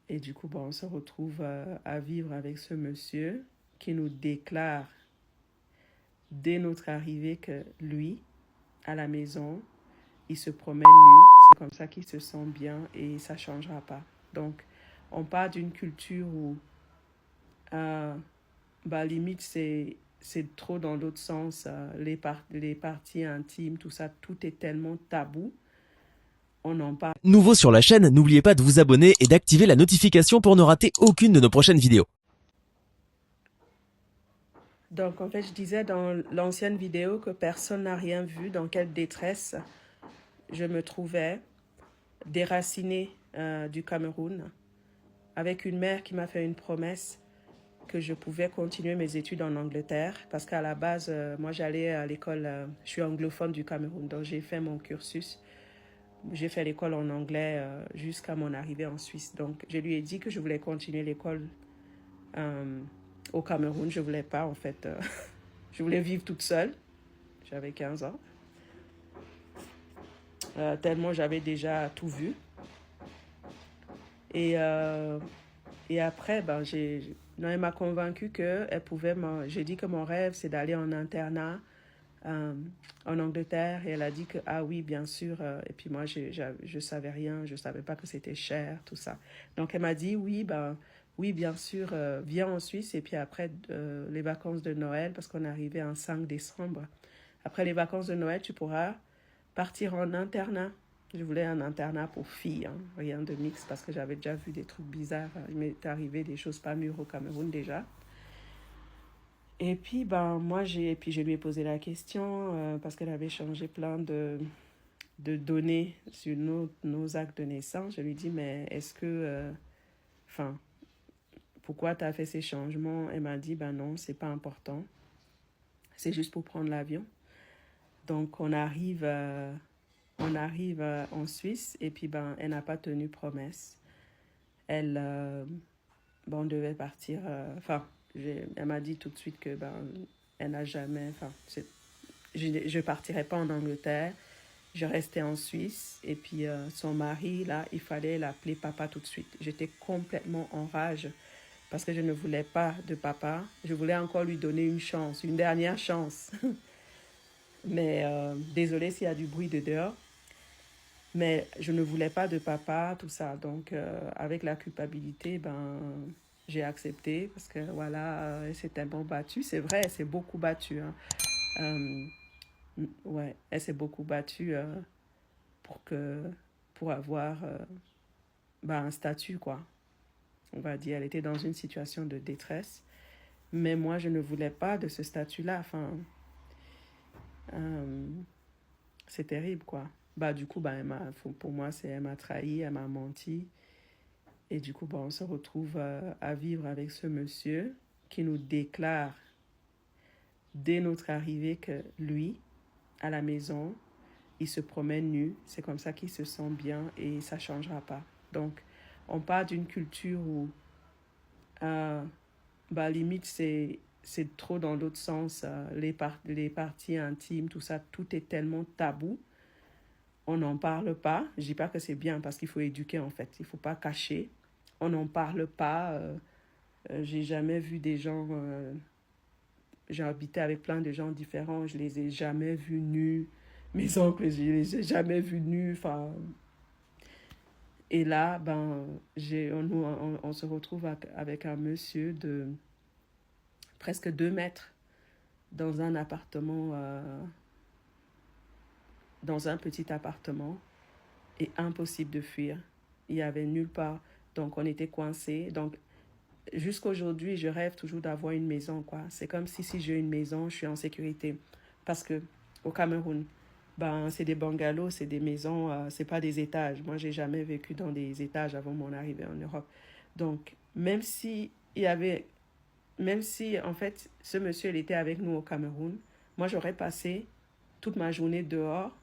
Et du coup, bon, on se retrouve à vivre avec ce monsieur qui nous déclare dès notre arrivée que lui, à la maison, il se promène nu. C'est comme ça qu'il se sent bien et ça ne changera pas. Donc, on part d'une culture où, euh, limite, c'est trop dans l'autre sens. Les parties intimes, tout ça, tout est tellement tabou. On en parle. Nouveau sur la chaîne, n'oubliez pas de vous abonner et d'activer la notification pour ne rater aucune de nos prochaines vidéos. Donc, en fait, je disais dans l'ancienne vidéo que personne n'a rien vu, dans quelle détresse je me trouvais, déracinée du Cameroun, avec une mère qui m'a fait une promesse que je pouvais continuer mes études en Angleterre, parce qu'à la base, moi, j'allais à l'école, je suis anglophone du Cameroun, donc j'ai fait mon cursus. J'ai fait l'école en anglais jusqu'à mon arrivée en Suisse. Donc, je lui ai dit que je voulais continuer l'école au Cameroun. Je ne voulais pas, en fait. Je voulais vivre toute seule. J'avais 15 ans. Tellement j'avais déjà tout vu. Et après, non, elle m'a convaincue qu'elle pouvait... J'ai dit que mon rêve, c'est d'aller en internat en Angleterre. Et elle a dit que, ah oui, bien sûr. Et puis moi, je savais rien. Je savais pas que c'était cher, tout ça. Donc, elle m'a dit, oui, oui, bien sûr, viens en Suisse. Et puis après, les vacances de Noël, parce qu'on est arrivé en 5 décembre. Après les vacances de Noël, tu pourras partir en internat. Je voulais un internat pour filles, hein, rien de mix, parce que j'avais déjà vu des trucs bizarres. Il m'est arrivé des choses pas mûres au Cameroun déjà. Et puis, je lui ai posé la question parce qu'elle avait changé plein de données sur nos actes de naissance. Je lui ai dit, mais est-ce que, pourquoi tu as fait ces changements? Elle m'a dit, non, c'est pas important. C'est juste pour prendre l'avion. Donc, on arrive en Suisse et puis, elle n'a pas tenu promesse. Elle, on devait partir, elle m'a dit tout de suite que, elle n'a jamais, je ne partirais pas en Angleterre. Je restais en Suisse et puis son mari, là, il fallait l'appeler papa tout de suite. J'étais complètement en rage parce que je ne voulais pas de papa. Je voulais encore lui donner une chance, une dernière chance. Mais désolée s'il y a du bruit de dehors. Mais je ne voulais pas de papa, tout ça. Donc, avec la culpabilité, j'ai accepté parce que voilà, elle s'est tellement battue. C'est vrai, elle s'est beaucoup battue. Hein. Ouais, elle s'est beaucoup battue pour avoir un statut, quoi. On va dire, elle était dans une situation de détresse. Mais moi, je ne voulais pas de ce statut-là. C'est terrible, quoi. Du coup, pour moi, elle m'a trahi, elle m'a menti. Et du coup, on se retrouve à vivre avec ce monsieur qui nous déclare dès notre arrivée que lui, à la maison, il se promène nu. C'est comme ça qu'il se sent bien et ça ne changera pas. Donc, on part d'une culture où, limite, c'est trop dans l'autre sens. Les parties intimes, tout ça, tout est tellement tabou. On n'en parle pas. Je ne dis pas que c'est bien parce qu'il faut éduquer, en fait. Il ne faut pas cacher. On n'en parle pas. J'ai jamais vu des gens... j'ai habité avec plein de gens différents. Je les ai jamais vus nus. Mes oncles, je les ai jamais vus nus. Et là, on se retrouve avec un monsieur de presque 2 mètres dans un appartement, dans un petit appartement, et impossible de fuir. Il n'y avait nulle part. Donc, on était coincés. Donc, jusqu'à aujourd'hui, je rêve toujours d'avoir une maison, quoi. C'est comme si j'ai une maison, je suis en sécurité. Parce que au Cameroun, c'est des bungalows, c'est des maisons, c'est pas des étages. Moi, j'ai jamais vécu dans des étages avant mon arrivée en Europe. Donc, même si, en fait, ce monsieur, il était avec nous au Cameroun, moi, j'aurais passé toute ma journée dehors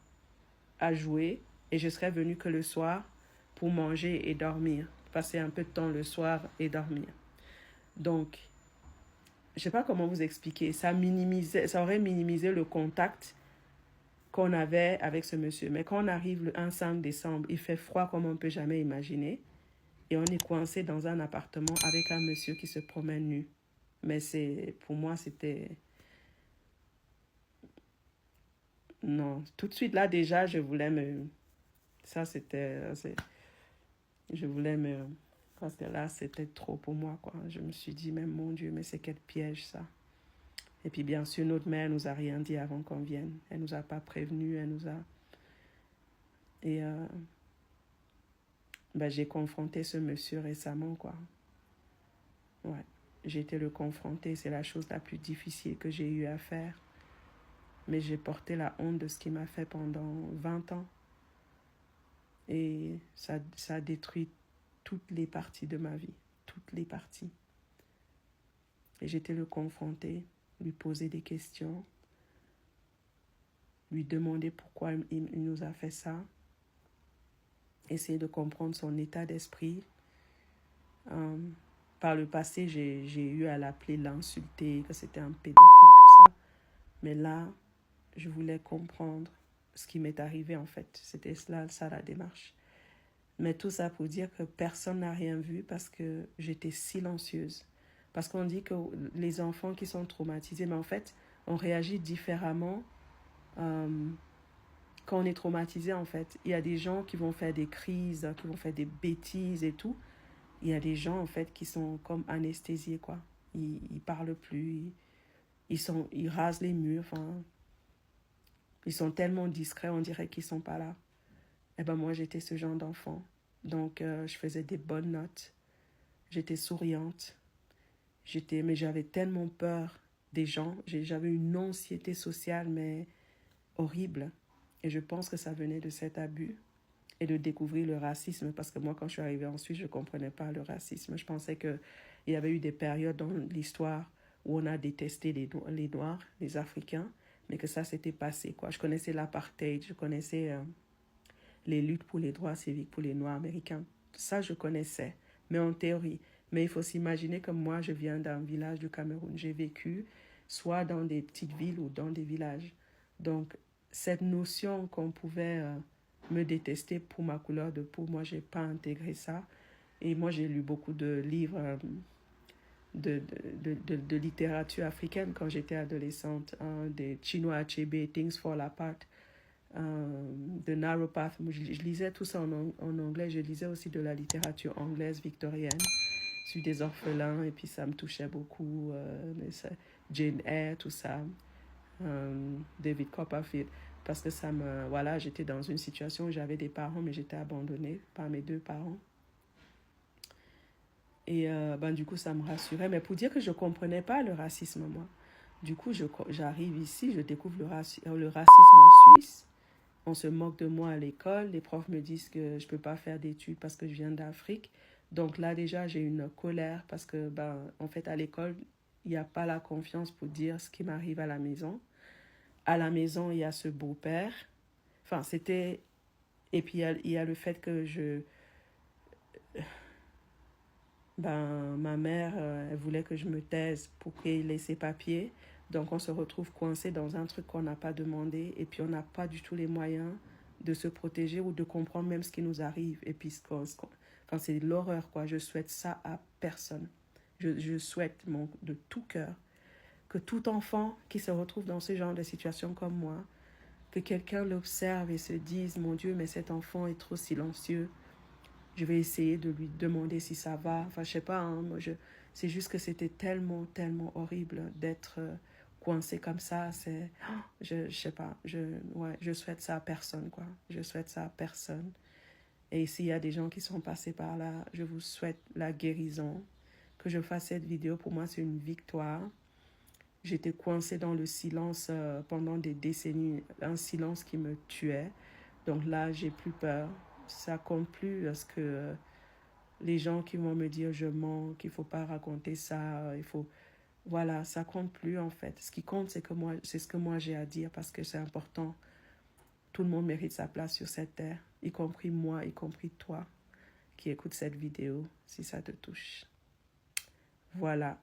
à jouer et je serais venue que le soir pour manger et dormir. Passer un peu de temps le soir et dormir. Donc, je ne sais pas comment vous expliquer. Ça aurait minimisé le contact qu'on avait avec ce monsieur. Mais quand on arrive le 1 5 décembre, il fait froid comme on ne peut jamais imaginer. Et on est coincé dans un appartement avec un monsieur qui se promène nu. Mais pour moi, c'était... Non, tout de suite, là, déjà, je voulais me... Ça, c'était... Je voulais me... Parce que là, c'était trop pour moi, quoi. Je me suis dit, mais mon Dieu, mais c'est quel piège, ça. Et puis, bien sûr, notre mère nous a rien dit avant qu'on vienne. Elle nous a pas prévenu, elle nous a... Et j'ai confronté ce monsieur récemment, quoi. Ouais. J'ai été le confronter, c'est la chose la plus difficile que j'ai eu à faire. Mais j'ai porté la honte de ce qu'il m'a fait pendant 20 ans. Et ça a détruit toutes les parties de ma vie. Toutes les parties. Et j'ai été le confronter, lui poser des questions, lui demander pourquoi il nous a fait ça. Essayer de comprendre son état d'esprit. Par le passé, j'ai eu à l'appeler, l'insulter, que c'était un pédophile, tout ça. Mais là, je voulais comprendre ce qui m'est arrivé en fait. C'était ça la démarche. Mais tout ça pour dire que personne n'a rien vu parce que j'étais silencieuse. Parce qu'on dit que les enfants qui sont traumatisés, mais en fait, on réagit différemment quand on est traumatisé en fait. Il y a des gens qui vont faire des crises, qui vont faire des bêtises et tout. Il y a des gens en fait qui sont comme anesthésiés quoi. Ils parlent plus, ils rasent les murs, enfin... Ils sont tellement discrets, on dirait qu'ils sont pas là. Eh ben moi, j'étais ce genre d'enfant. Donc, je faisais des bonnes notes. J'étais souriante. Mais j'avais tellement peur des gens. J'avais une anxiété sociale, mais horrible. Et je pense que ça venait de cet abus et de découvrir le racisme. Parce que moi, quand je suis arrivée en Suisse, je ne comprenais pas le racisme. Je pensais qu'il y avait eu des périodes dans l'histoire où on a détesté les Noirs, les Africains, mais que ça s'était passé, quoi. Je connaissais l'apartheid, je connaissais les luttes pour les droits civiques pour les Noirs américains. Ça, je connaissais, mais en théorie. Mais il faut s'imaginer que moi, je viens d'un village du Cameroun. J'ai vécu soit dans des petites villes ou dans des villages. Donc, cette notion qu'on pouvait me détester pour ma couleur de peau, moi, je n'ai pas intégré ça. Et moi, j'ai lu beaucoup de livres de littérature africaine quand j'étais adolescente, des Chinua Achebe, Things Fall Apart, The Narrow Path. Je lisais tout ça en anglais. Je lisais aussi de la littérature anglaise victorienne sur des orphelins et puis ça me touchait beaucoup. Jane Eyre, tout ça. David Copperfield. Parce que voilà, j'étais dans une situation où j'avais des parents, mais j'étais abandonnée par mes deux parents. Et du coup, ça me rassurait. Mais pour dire que je ne comprenais pas le racisme, moi. Du coup, j'arrive ici, je découvre le racisme en Suisse. On se moque de moi à l'école. Les profs me disent que je ne peux pas faire d'études parce que je viens d'Afrique. Donc là, déjà, j'ai une colère parce que, en fait, à l'école, il n'y a pas la confiance pour dire ce qui m'arrive à la maison. À la maison, il y a ce beau-père. Enfin, c'était... Et puis, il y a le fait que ma mère, elle voulait que je me taise pour qu'il ait ses papiers. Donc, on se retrouve coincé dans un truc qu'on n'a pas demandé. Et puis, on n'a pas du tout les moyens de se protéger ou de comprendre même ce qui nous arrive. Et puis, enfin, c'est l'horreur, quoi. Je souhaite ça à personne. Je souhaite de tout cœur que tout enfant qui se retrouve dans ce genre de situation comme moi, que quelqu'un l'observe et se dise, mon Dieu, mais cet enfant est trop silencieux. Je vais essayer de lui demander si ça va. Enfin, je sais pas, hein, c'est juste que c'était tellement, tellement horrible d'être coincé comme ça. Je sais pas, je souhaite ça à personne, quoi. Je souhaite ça à personne. Et s'il y a des gens qui sont passés par là, je vous souhaite la guérison. Que je fasse cette vidéo, pour moi, c'est une victoire. J'étais coincée dans le silence pendant des décennies, un silence qui me tuait. Donc là, j'ai plus peur. Ça compte plus parce que les gens qui vont me dire je mens, qu'il faut pas raconter ça, voilà, ça compte plus en fait. Ce qui compte, c'est ce que moi j'ai à dire parce que c'est important. Tout le monde mérite sa place sur cette terre, y compris moi, y compris toi qui écoutes cette vidéo, si ça te touche. Voilà.